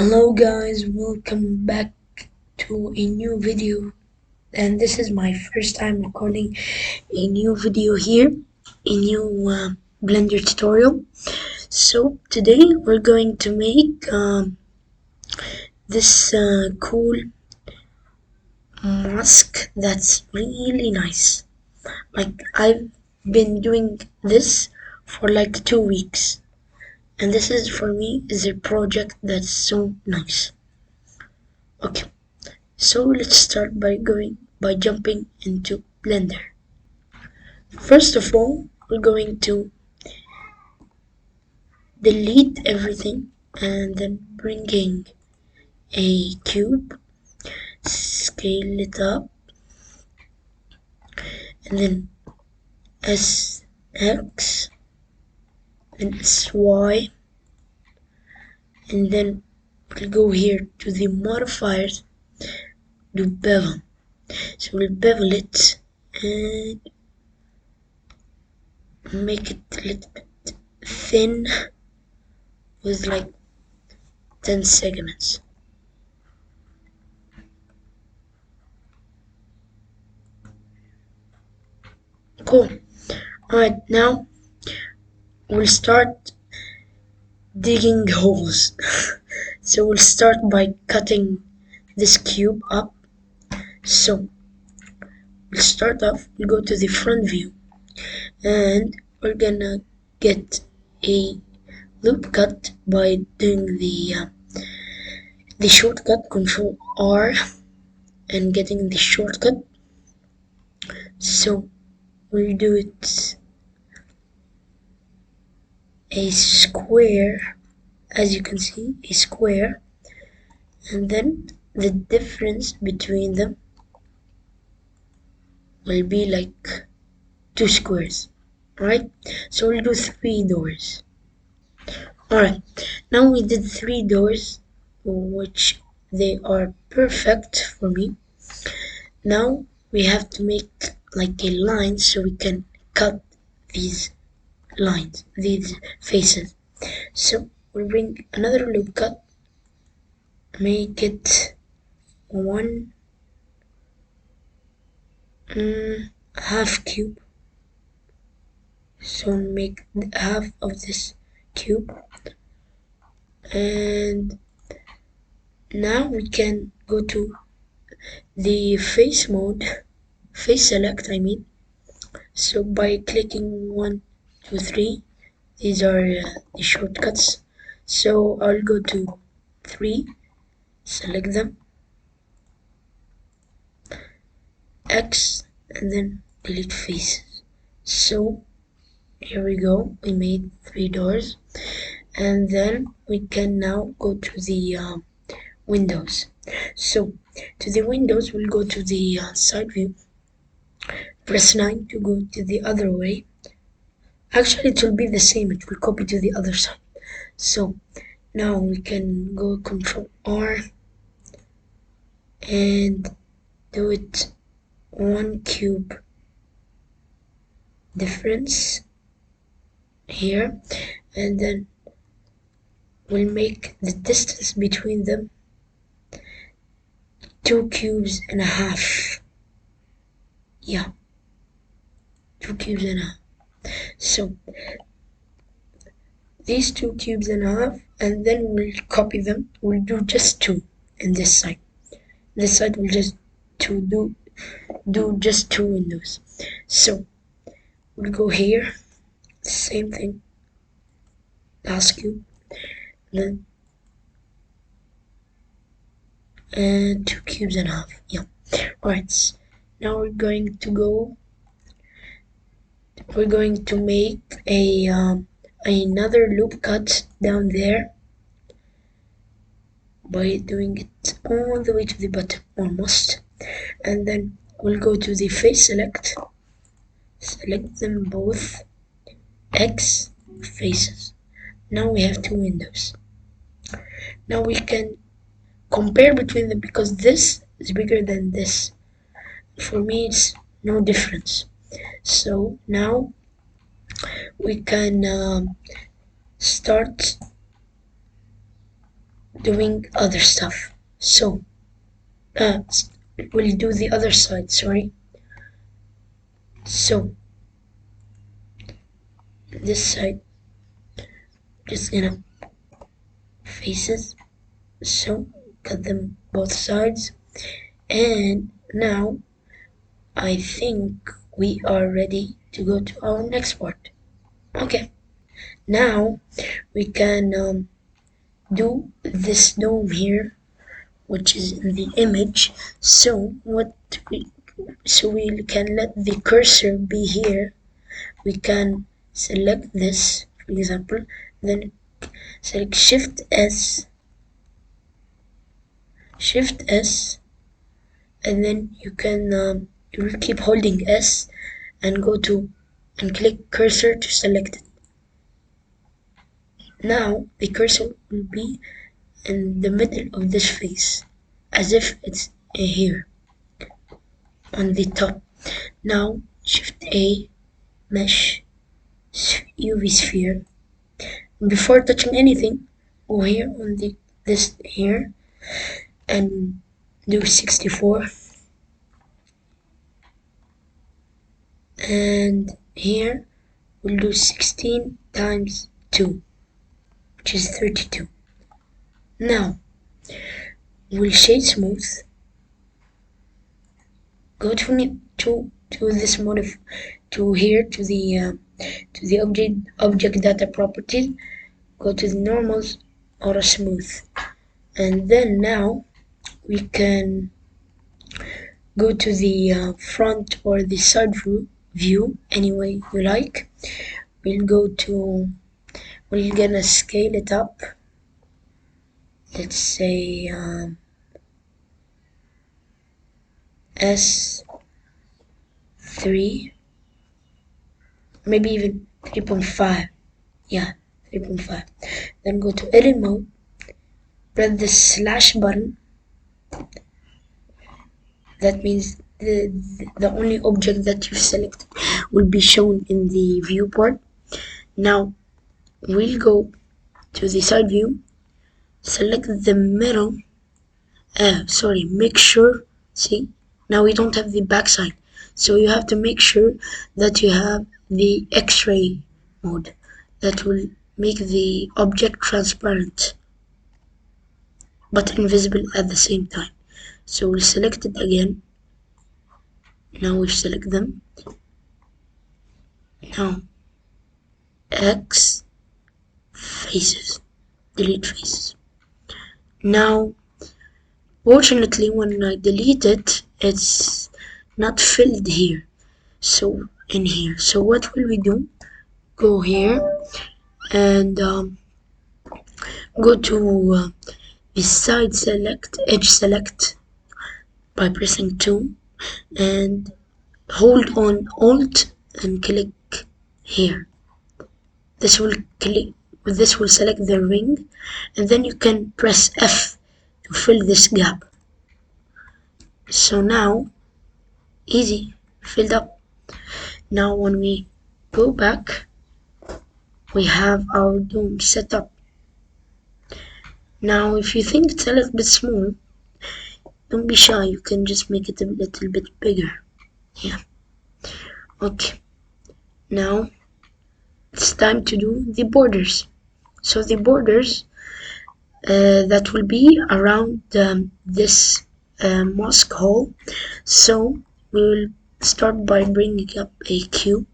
Hello guys, welcome back to a new video, and this is my first time recording a new video here, a new Blender tutorial. So today we're going to make this cool mask that's really nice. Like I've been doing this for like 2 weeks, and this is for me is a project that's so nice. Okay. So let's start by jumping into Blender. First of all, we're going to delete everything and then bringing a cube, scale it up, and then SX, then SY, and then we'll go here to the modifiers, do bevel. So we'll bevel it and make it a little bit thin with like 10 segments. Cool. Alright, now we'll start digging holes. So we'll start by cutting this cube up. So we'll start off, we'll go to the front view and we're gonna get a loop cut by doing the shortcut Control R and getting the shortcut. So we'll do it a square, as you can see, a square, and then the difference between them will be like 2 squares. Alright, so we'll do 3 doors. Alright, now we did 3 doors, which they are perfect for me. Now we have to make like a line so we can cut these lines, these faces. So we'll bring another loop cut, make it one half cube. So make half of this cube, and now we can go to the face mode, face select I mean. So by clicking 1, 2, 3, these are the shortcuts. So I'll go to 3, select them, X, and then delete faces. So here we go, we made 3 doors, and then we can now go to the windows. So to the windows, we'll go to the side view, press 9 to go to the other way. Actually it will be the same, it will copy to the other side. So now we can go Control R and do it 1 cube difference here, and then we'll make the distance between them 2 cubes and a half. Yeah, 2 cubes and a half. So these 2 cubes and a half, and then we'll copy them. We'll do just 2 in this side. This side will just do just 2 windows. So we'll go here, same thing, last cube, then and 2 cubes and a half. Yeah. Alright, now we're going to make a another loop cut down there by doing it all the way to the bottom almost, and then we'll go to the face select them both, X, faces. Now we have 2 windows. Now we can compare between them because this is bigger than this. For me it's no difference. So now we can start doing other stuff. So we'll do the other side, sorry. So this side, just gonna faces, so cut them both sides, and now I think we are ready to go to our next part. Okay, now we can do this dome here, which is in the image. So we can let the cursor be here. We can select this, for example, then select Shift S, and then you will keep holding S and and click cursor to select it. Now the cursor will be in the middle of this face, as if it's here on the top. Now Shift A, Mesh, UV Sphere. And before touching anything, go here on this here and do 64. And here we'll do 16 times 2, which is 32. Now we'll shade smooth. Go to this mode to here to the object data properties. Go to the normals, auto smooth, and then now we can go to the front or the side view any way you like. We're gonna scale it up. Let's say S3, maybe even 3.5. Yeah, 3.5. Then go to edit mode, press the slash button. That means the only object that you've selected will be shown in the viewport. Now we'll go to the side view, select the middle, make sure, see, now we don't have the backside, so you have to make sure that you have the X-ray mode that will make the object transparent but invisible at the same time. So we'll select it again. Now we select them. Now X, faces, delete faces. Now fortunately when I delete it, it's not filled here, so in here. So what will we do? Go here and go to the side select, edge select by pressing 2 and hold on Alt and click here. This will select the ring, and then you can press F to fill this gap. So now, easy, filled up. Now when we go back, we have our dome set up. Now if you think it's a little bit small, don't be shy, you can just make it a little bit bigger. Yeah. Okay. Now it's time to do the borders. So the borders that will be around this mosque hole. So we will start by bringing up a cube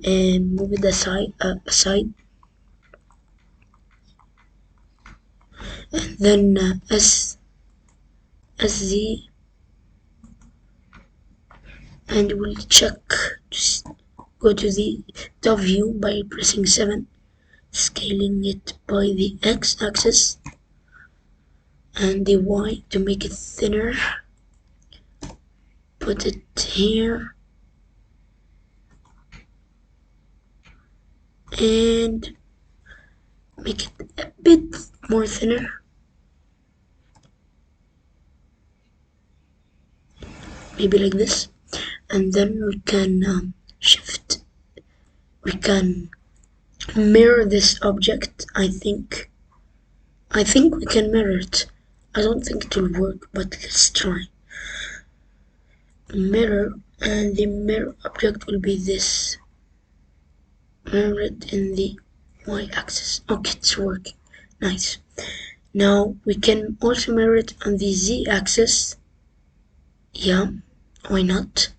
and move it aside, and then SZ, and we'll check, just go to the top view by pressing 7, scaling it by the X-axis and the Y to make it thinner. Put it here and make it a bit more thinner. Maybe like this. And then we can we can mirror this object. I think I think we can mirror it. I don't think it will work, but let's try. Mirror, and the mirror object will be this. Mirror it in the y-axis. Okay, it's working. Nice. Now we can also mirror it on the z-axis. Yeah, why not?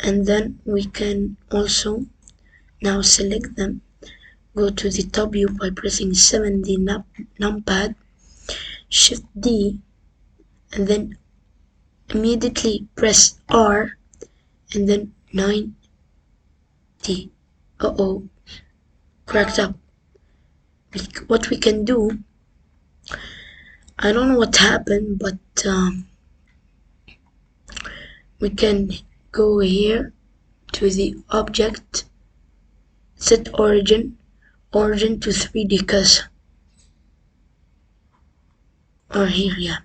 And then we can also now select them. Go to the top view by pressing 7 the numpad, Shift D, and then immediately press R, and then 90. Uh-oh, cracked up. What we can do, I don't know what happened, but we can go here to the object, set origin to 3D cursor, or here, yeah.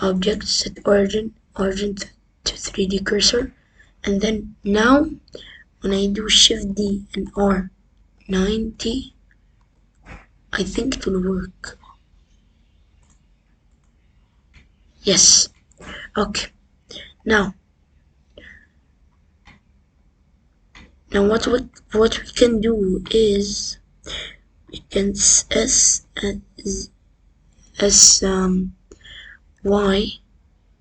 Object, set origin to 3D cursor, and then now when I do Shift D and R 90, I think it will work. Yes. Okay. Now what we can do is we can y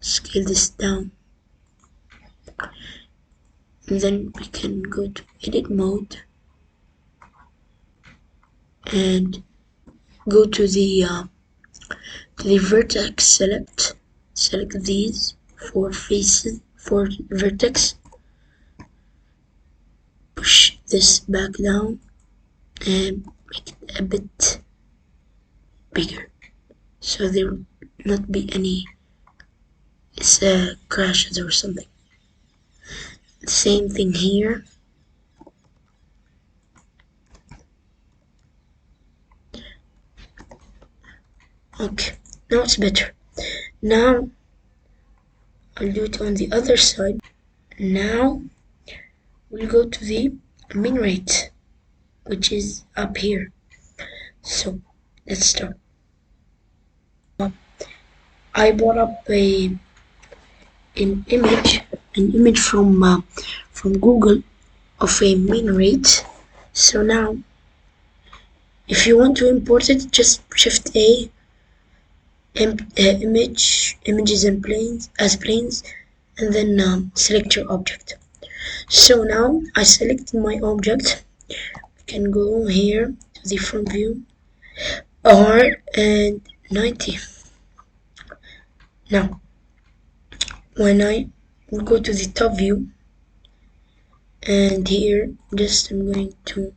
scale this down, and then we can go to edit mode and go to the vertex, select these four faces, four vertex, push this back down and make it a bit bigger so there will not be any crashes or something. Same thing here. Okay, now it's better. Now I'll do it on the other side. Now we'll go to the min rate, which is up here. So let's start. I brought up an image from Google of a min rate. So now if you want to import it, just Shift A, images and planes as planes, and then select your object. So now I selected my object. We can go here to the front view, R and 90. Now when I will go to the top view, and here just I'm going to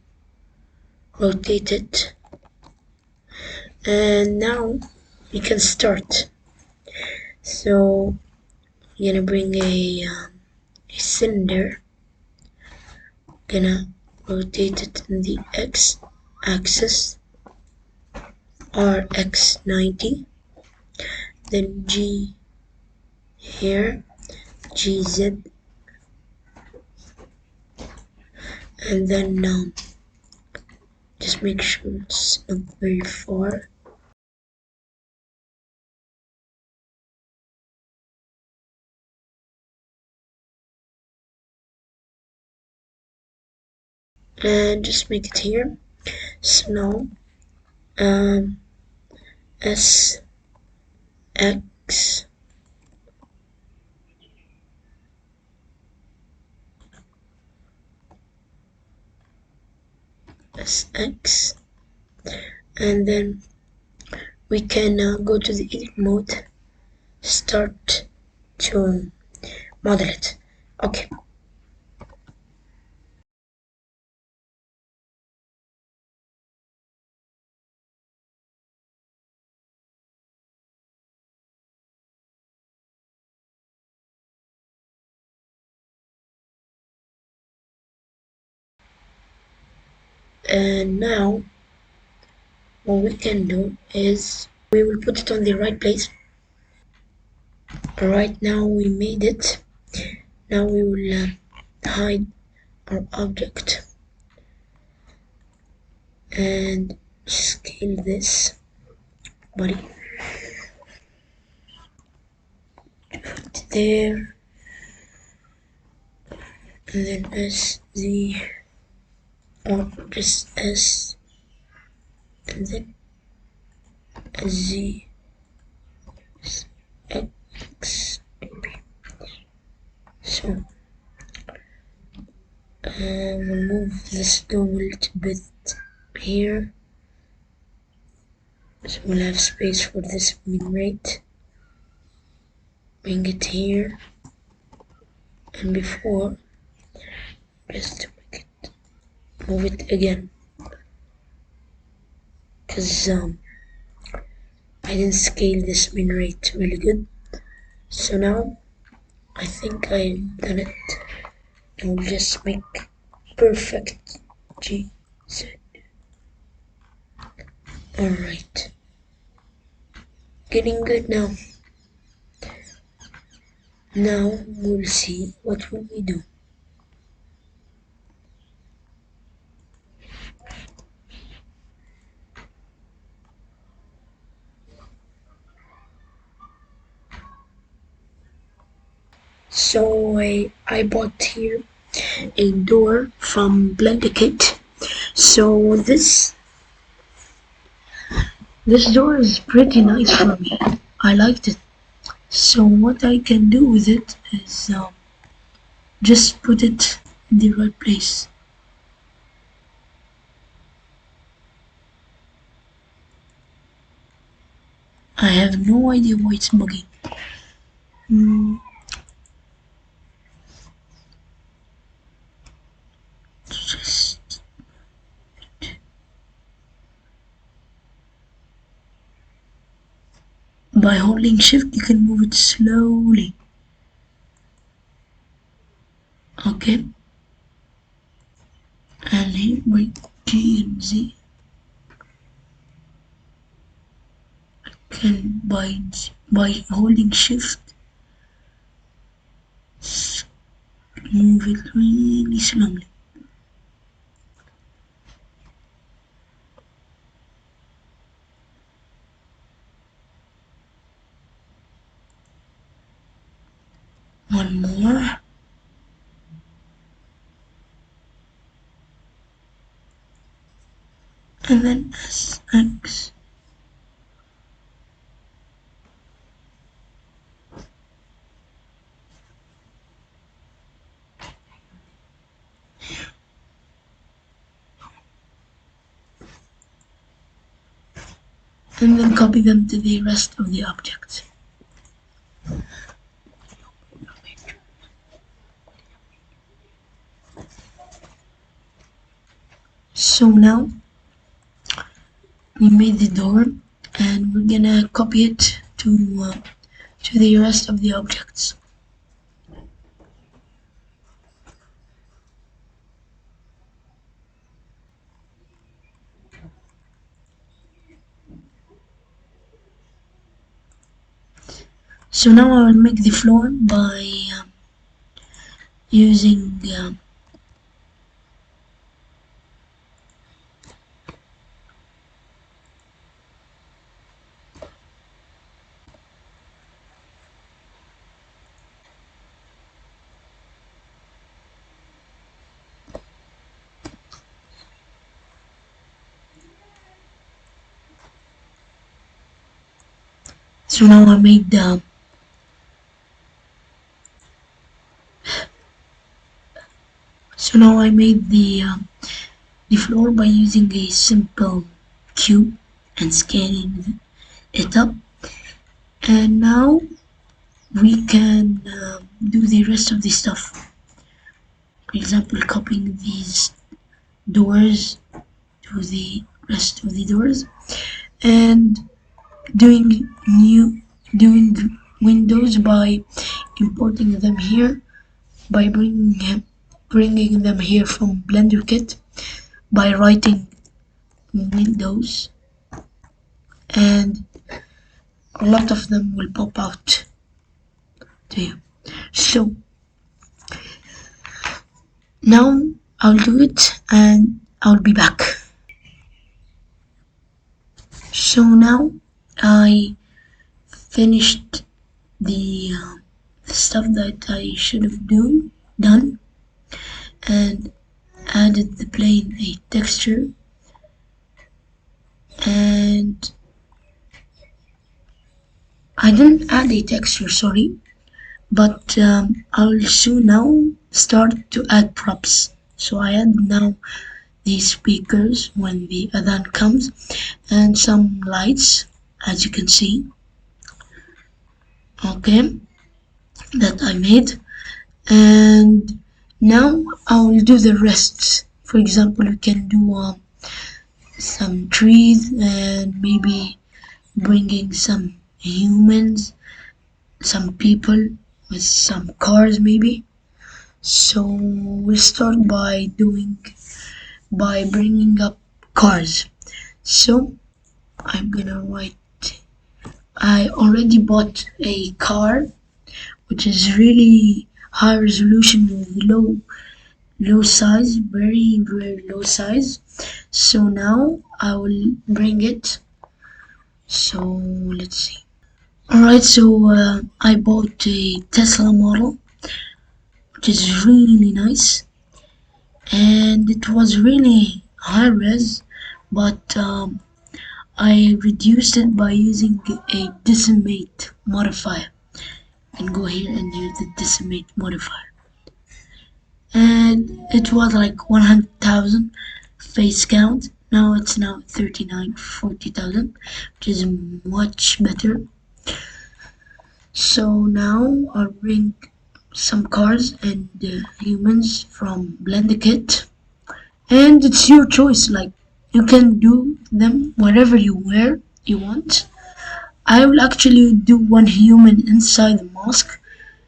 rotate it, and now we can start. So I'm gonna bring a cylinder, gonna rotate it in the x-axis, rx 90, then G here, GZ, and then just make sure it's not very far. And just make it here. So now S X SX, and then we can go to the edit mode, start to model it. Okay. And now what we can do is we will put it on the right place. Right now we made it. Now we will hide our object, and scale this, buddy. Put there, and then S Z, or just S, and then Z X. So we'll move this dome a little bit here, so we'll have space for this min rate. Bring it here, and before, just to make it, move it again, because I didn't scale this min rate really good. So now I think I've done it. And we'll just make perfect GZ. Alright. Getting good now. Now we'll see what will we do. So I bought here a door from Ambientcg. So this door is pretty nice for me. I liked it. So what I can do with it is just put it in the right place. I have no idea why it's buggy. Just by holding shift you can move it slowly. Okay, and here by G and Z I can by holding shift move it really slowly. One more. And then SX. And then copy them to the rest of the objects. So now we made the door and we're gonna copy it to the rest of the objects. So now I will make the floor by using so now I made the floor by using a simple cube and scaling it up, and now we can do the rest of the stuff. For example, copying these doors to the rest of the doors, and doing windows by importing them here, by bringing them here from Ambientcg, by writing windows, and a lot of them will pop out to you. So now I'll do it and I'll be back. So now I finished the stuff that I should have done and added the plane a texture, and I didn't add a texture, sorry, but I'll soon now start to add props. So I add now the speakers when the adhan comes and some lights, as you can see, okay, that I made. And now I'll do the rest. For example, we can do some trees and maybe bringing some humans, some people with some cars maybe. So we'll start by bringing up cars. So I'm gonna write, I already bought a car which is really high resolution with low size, very low size. So now I will bring it. So let's see. Alright, so I bought a Tesla model which is really nice, and it was really high res, but I reduced it by using a decimate modifier. And go here and use the decimate modifier, and it was like 100,000 face count. Now it's now 40,000, which is much better. So now I'll bring some cars and humans from Blender Kit, and it's your choice. Like, you can do them wherever you want. I will actually do one human inside the mosque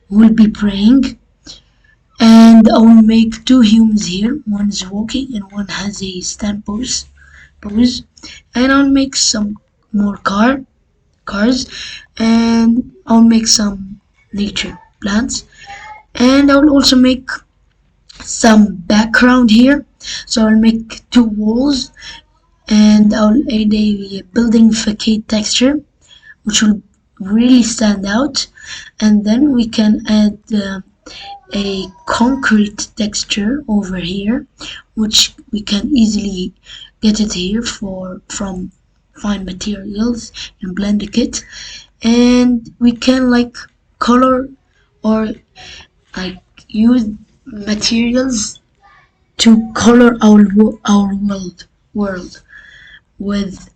who will be praying, and I will make two humans here. One is walking and one has a stand pose. And I'll make some more cars, and I'll make some nature plants, and I'll also make some background here. So I'll make two walls, and I'll add a building facade texture which will really stand out, and then we can add a concrete texture over here, which we can easily get it here from fine materials in Blender Kit, and we can like color or like use materials to color our world with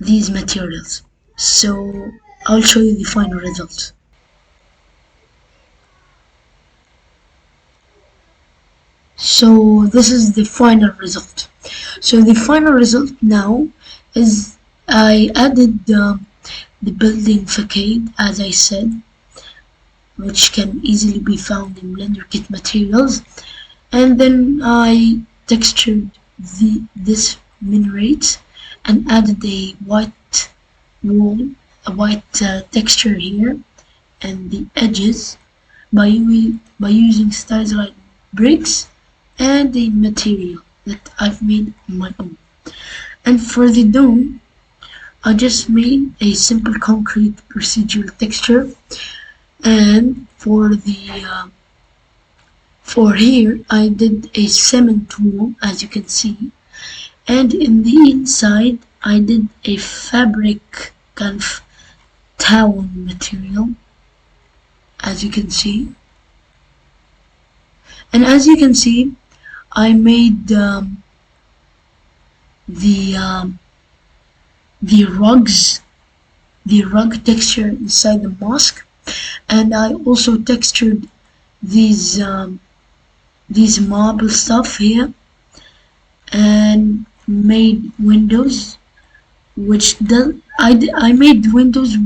these materials. So I'll show you the final result. So this is the final result. So the final result now is I added the building facade, as I said, which can easily be found in Blender Kit materials, and then I textured this minaret and added a white wall, a white texture here, and the edges by using styles like bricks and a material that I've made on my own. And for the dome, I just made a simple concrete procedural texture, and for here I did a cement wall, as you can see, and in the inside I did a fabric kind of towel material, as you can see. And as you can see, I made the rug texture inside the mosque, and I also textured these marble stuff here, and made windows, which I made windows.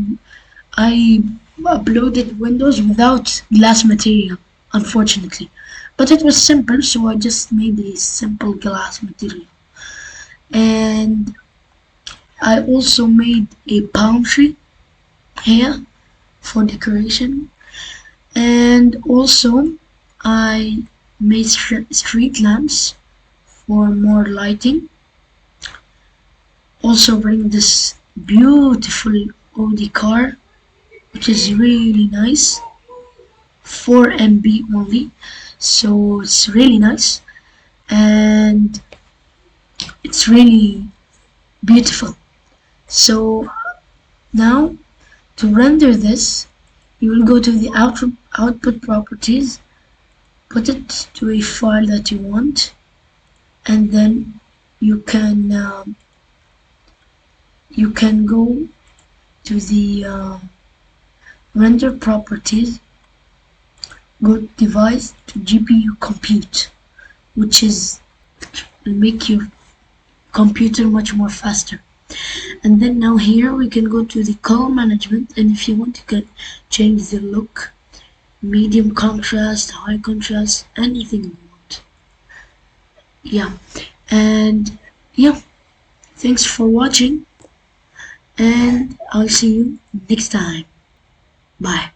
I uploaded windows without glass material, unfortunately, but it was simple, so I just made a simple glass material. And I also made a palm tree here for decoration, and also I made street lamps for more lighting. Also bring this beautiful Audi car, which is really nice. 4 MB only, so it's really nice and it's really beautiful. So now to render this, you will go to the output properties, put it to a file that you want, and then you can go to the render properties, go device to GPU compute, which will make your computer much more faster. And then now here we can go to the color management, and if you want you can change the look, medium contrast, high contrast, anything you want. Yeah, and yeah, thanks for watching, and I'll see you next time. Bye.